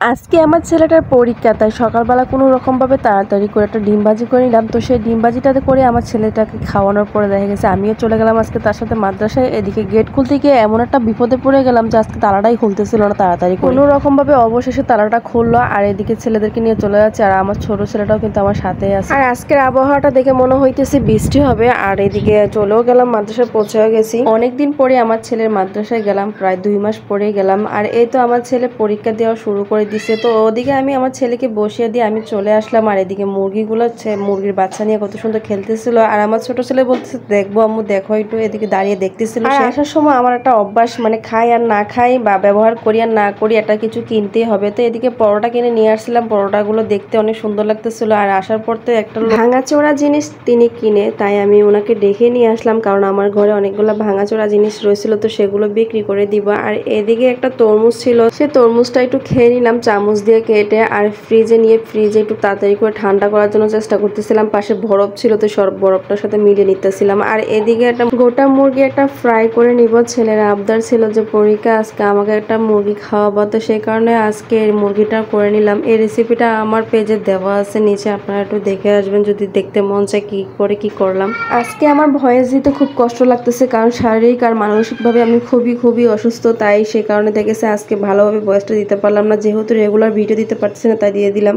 আজকে আমার ছেলেটার পরীক্ষা, তাই সকালবেলা কোনো রকমভাবে তাড়াতাড়ি করে একটা ডিম ভাজি করে নিলাম। তো সেই ডিম ভাজিটাতে করে আমার ছেলেটাকে খাওয়ানোর পরে দেখা গেছে আমিও চলে গেলাম আজকে তার সাথে মাদ্রাসায়। এদিকে গেট খুলতে গিয়ে এমন একটা বিপদে পড়ে গেলাম যে আজকে তালাটাই খুলতেছিল না তাড়াতাড়ি করে। কোনো রকমভাবে অবশেষে তালাটা খুললো, আর এদিকে ছেলেদেরকে নিয়ে চলে যাচ্ছে, আর আমার ছোট ছেলেটাও কিন্তু আমার সাথেই আছে। আর আজকের আবহাওয়াটা দেখে মনে হইতেছে বৃষ্টি হবে। আর এদিকে চলেও গেলাম, মাদ্রাসায় পৌঁছেও গেছি। অনেকদিন পরে আমার ছেলের মাদ্রাসায় গেলাম, প্রায় 2 মাস পরে গেলাম। আর এই তো আমার ছেলে পরীক্ষা দেওয়া শুরু করে দিছে। তো ওদিকে আমি আমার ছেলেকে বসিয়ে দিয়ে আমি চলে আসলাম, আর এদিকে মুরগিগুলো মুরগির বাচ্চা নিয়ে কত সুন্দর খেলতেছিল। আর আমার ছোট ছেলে বলতেছে দেখবো আম্মু দেখো একটু, এদিকে দাঁড়িয়ে দেখতেছিল। আর আসার সময় আমার একটা অভ্যাস, মানে খাই আর না খাই বা ব্যবহার করি আর না করি, একটা কিছু কিনতেই হবে। তো এদিকে পরোটা কিনে নিয়ে আসছিলাম, পরোটাগুলো দেখতে অনেক সুন্দর লাগতেছিল। আর আসার পর তো একটা ভাঙাচোরা জিনিস তিনি কিনে, তাই আমি ওনাকে ডেকে নিয়ে আসলাম, কারণ আমার ঘরে অনেকগুলো ভাঙাচোরা জিনিস রয়েছিল, তো সেগুলো বিক্রি করে দিব। আর এদিকে একটা তরমুজ ছিল, সে তরমুজটা একটু খেয়ে নিলাম চামচ দিয়ে কেটে। আর ফ্রিজে নিয়ে ফ্রিজে একটু তাড়াতাড়ি করে ঠান্ডা করার জন্য চেষ্টা করতেছিলাম। পাশে বরফ ছিল, তো সব বরফটার সাথে মিলিয়ে নিতেছিলাম। আর এদিকে একটা গোটা মুরগি একটা ফ্রাই করে নিব। ছেলের আবদার ছিল যে পরীক্ষা, আজকে আমাকে একটা মুরগি খাওয়াবো, তো সেই কারণে আজকে এই মুরগিটা করে নিলাম। এই রেসিপিটা আমার পেজে দেওয়া আছে নিচে, আপনারা একটু দেখে আসবেন যদি দেখতে মন চায় কি করে কি করলাম। আজকে আমার ভয়েস দিতে খুব কষ্ট লাগতেছে, কারণ শারীরিক আর মানসিকভাবে আমি খুবই অসুস্থ, তাই সে কারণে দেখেছে আজকে ভালোভাবে ভয়েসটা দিতে পারলাম না। যেহেতু রেগুলার ভিডিও দিতে পারছি না, তাই দিয়ে দিলাম।